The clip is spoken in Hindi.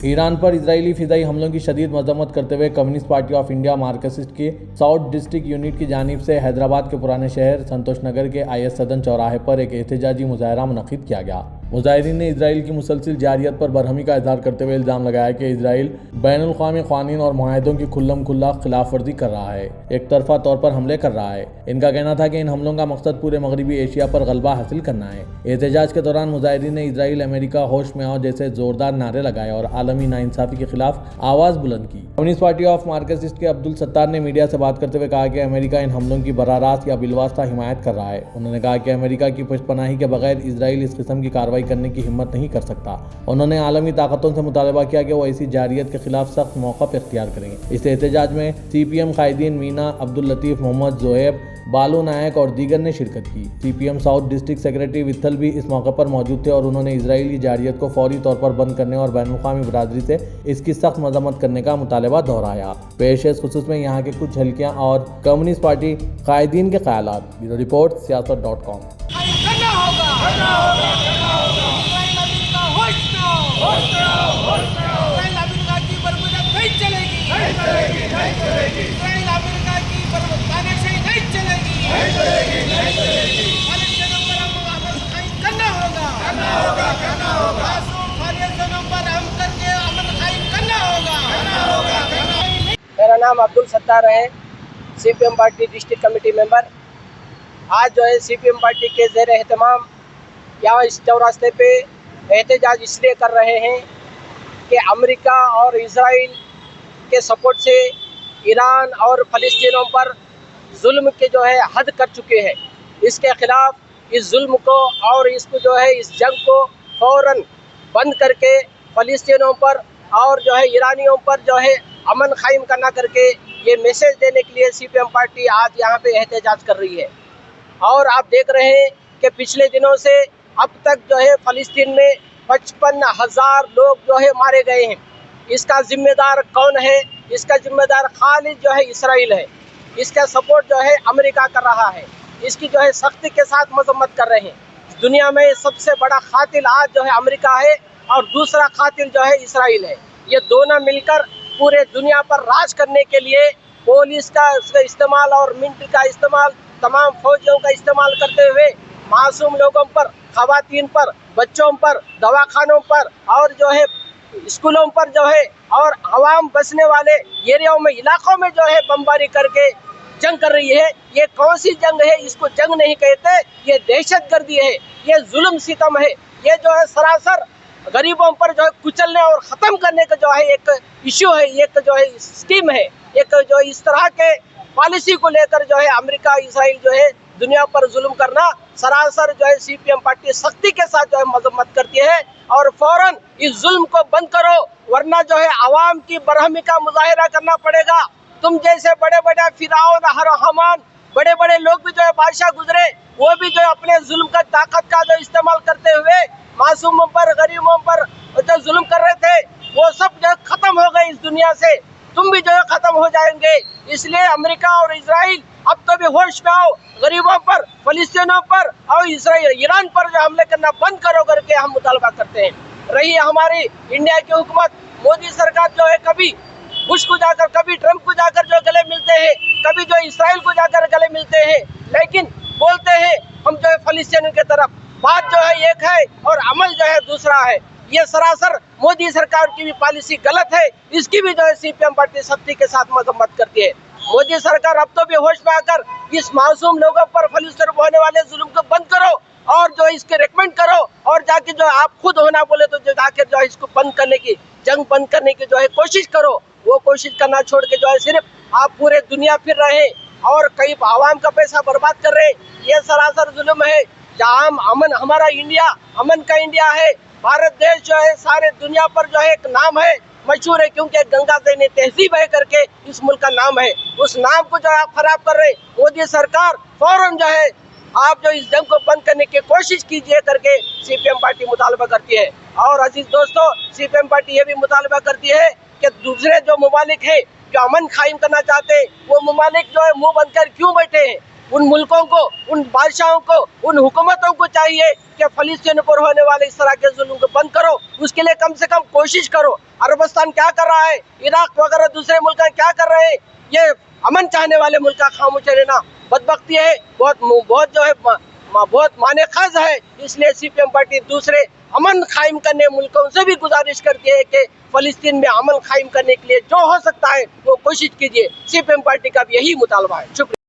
ईरान पर इजरायली फिजाई हमलों की शदीद मजम्मत करते हुए communist party of India Marxist के साउथ डिस्ट्रिक्ट यूनिट की जानिब से हैदराबाद के पुराने शहर संतोष नगर के IS सदन चौराहे पर एक एहतजाजी मुजाहरा मुनक्किद किया गया। मुजाहिरीन ने इसराइल की मुसलसिल जारियत पर बरहमी का इजहार करते हुए इल्ज़ाम लगाया कि इसराइल बैनुल-अक़वामी क़वानीन और मुआहिदों की खुल्लम खुल्ला खिलाफ वर्जी कर रहा है, एक तरफा तौर पर हमले कर रहा है। इनका कहना था कि इन हमलों का मकसद पूरे मगरबी एशिया पर गलबा हासिल करना है। एहतजाज के दौरान मुजाहिरीन ने इसराइल अमेरिका होश में आओ जैसे जोरदार नारे लगाए और आलमी नाइंसाफ़ी के खिलाफ आवाज़ बुलंद की। कम्युनिस्ट पार्टी ऑफ मार्क्सिस्ट के अब्दुल सत्तार ने मीडिया से बात करते हुए कहा कि अमेरिका इन हमलों की बरारास्त या बिलवास्ता हिमायत कर रहा है। उन्होंने कहा कि अमेरिका की पुष्पनाही के बगैर इसराइल इस किस्म की कार्रवाई करने की हिम्मत नहीं कर सकता। उन्होंने आलमी ताकतों से मुतालबा किया कि वो ऐसी जारियत के खिलाफ सख्त मौक़िफ़ इख्तियार करेंगे। इस एहतजाज में CPM कायदीन मीना, अब्दुल लतीफ़, मोहम्मद ज़ोएब, बालू नायक और दीगर ने शिरकत की। CPM साउथ डिस्ट्रिक्ट सेक्रेटरी वित्थल भी इस मौके पर मौजूद थे और उन्होंने इसराइली जारियत को फौरी तौर पर बंद करने और बैनुल-अक़वामी बरादरी से इसकी सख्त मजम्मत करने का मुतालबा दोहराया। पेश है खुसूस में यहाँ के कुछ झलकियाँ और कम्युनिस्ट पार्टी कायदीन के ख्यालात। Bureau report siyaasat.com। मेरा नाम अब्दुल सत्तार है, CPM party district committee member. आज जो है CPM पार्टी के ज़ेर एहतमाम यहाँ इस चौरास्ते पे एहतजाज इसलिए कर रहे हैं कि अमेरिका और इजराइल के सपोर्ट से ईरान और फ़लस्तीनियों पर जुल्म के जो है हद कर चुके हैं। इसके ख़िलाफ़ इस जुल्म को और इसको जो है इस जंग को फ़ौरन बंद करके फ़लस्तीनियों पर और जो है ईरानियों पर जो है अमन कायम करना करके ये मैसेज देने के लिए CPM पार्टी आज यहाँ पे एहतजाज कर रही है। और आप देख रहे हैं कि पिछले दिनों से अब तक जो है फ़लस्तीन में 55,000 लोग जो है मारे गए हैं। इसका जिम्मेदार कौन है? इसका जिम्मेदार खाली जो है इसराइल है। इसका सपोर्ट जो है अमेरिका कर रहा है। इसकी जो है सख्ती के साथ मजम्मत कर रहे हैं। दुनिया में सबसे बड़ा कातिल आज जो है अमेरिका है और दूसरा कातिल जो है इसराइल है। ये दोनों मिलकर पूरे दुनिया पर राज करने के लिए पुलिस का इस्तेमाल और मिलिट्री का इस्तेमाल, तमाम फौजियों का इस्तेमाल करते हुए मासूम लोगों पर, खवातीन पर, बच्चों पर, दवाखानों पर और जो है स्कूलों पर जो है और आवाम बसने वाले एरियाओं में, इलाकों में जो है बमबारी करके जंग कर रही है। ये कौन सी जंग है? इसको जंग नहीं कहते, ये दहशतगर्दी है, ये जुल्म सितम है। ये जो है सरासर गरीबों पर जो है कुचलने और ख़त्म करने का जो है एक इश्यू है, एक जो है स्कीम है, एक जो इस तरह के पॉलिसी को लेकर जो है अमेरिका, इसराइल जो है दुनिया पर जुल्म करना सरासर जो है CPM पार्टी सख्ती के साथ जो है मजम्मत करती है और फौरन इस जुल्म को बंद करो, वरना जो है आवाम की बरहमी का मुजाहिरा करना पड़ेगा। तुम जैसे बड़े बड़े फिरौन, हामान, बड़े बड़े लोग भी जो है बादशाह गुजरे, वो भी जो है अपने जुल्म का ताकत का जो इस्तेमाल करते हुए मासूमों पर, गरीबों पर जो जुल्म कर रहे थे, वो सब जो खत्म हो गए इस दुनिया से। तुम भी जो है खत्म हो जाएंगे। इसलिए अमेरिका और इजराइल अब तो भी होश में आओ, गरीबों पर, फलस्तीनियों पर और ईरान पर जो हमले करना बंद करो करके हम मुतालबा करते हैं। रही हमारी इंडिया की हुकूमत, मोदी सरकार जो है कभी बुश को जाकर, कभी ट्रंप को जाकर जो गले मिलते हैं, कभी जो इसराइल को जाकर गले मिलते हैं, लेकिन बोलते हैं हम जो है फलस्तीनियों की तरफ। बात जो है एक है और अमल जो है दूसरा है। ये सरासर मोदी सरकार की भी पॉलिसी गलत है। इसकी भी जो है CPM पार्टी सख्ती के साथ मजम्मत करती है। मोदी सरकार अब तो भी होश में आकर इस मासूम लोगों पर, फलस्तीन पर होने वाले जुल्म को बंद करो और जो इसके रिकमेंड करो और जाके जो आप खुद होना बोले तो जो जाकर जो है इसको बंद करने की, जंग बंद करने की जो है कोशिश करो। वो कोशिश करना छोड़ के जो है सिर्फ आप पूरे दुनिया फिर रहे और कई आवाम का पैसा बर्बाद कर रहे। ये सरासर जुल्म है। जहाँ अमन, हमारा इंडिया अमन का इंडिया है। भारत देश जो है सारे दुनिया पर जो है एक नाम है, मशहूर है, क्योंकि गंगा देने तहजीब है करके इस मुल्क का नाम है। उस नाम को जो आप खराब कर रहे, मोदी सरकार फौरन जो है आप जो इस जंग को बंद करने की कोशिश कीजिए करके CPM पार्टी मुतालबा करती है। और अजीज दोस्तों, CPM पार्टी ये भी मुतालबा करती है कि दूसरे जो ममालिक है जो अमन कायम करना चाहते हैं, वो ममालिक जो है मुंह बंद कर क्यों बैठे हैं? उन मुल्कों को, उन बादशाहों को, उन हुकूमतों को चाहिए कि फ़लस्तीन पर होने वाले इस तरह के जुल्म को बंद करो। उसके लिए कम से कम कोशिश करो। अरबस्तान क्या कर रहा है, इराक वगैरह दूसरे मुल्क क्या कर रहे हैं, ये अमन चाहने वाले मुल्क का खामोश रहना बदबख्ती है, बहुत जो है बहुत माने खज है। इसलिए सीपीएम पार्टी दूसरे अमन कायम करने मुल्कों से भी गुजारिश करती है कि फ़लस्तीन में अमन कायम करने के लिए जो हो सकता है वो कोशिश कीजिए। सीपीएम पार्टी का भी यही मुतालबा है। शुक्रिया।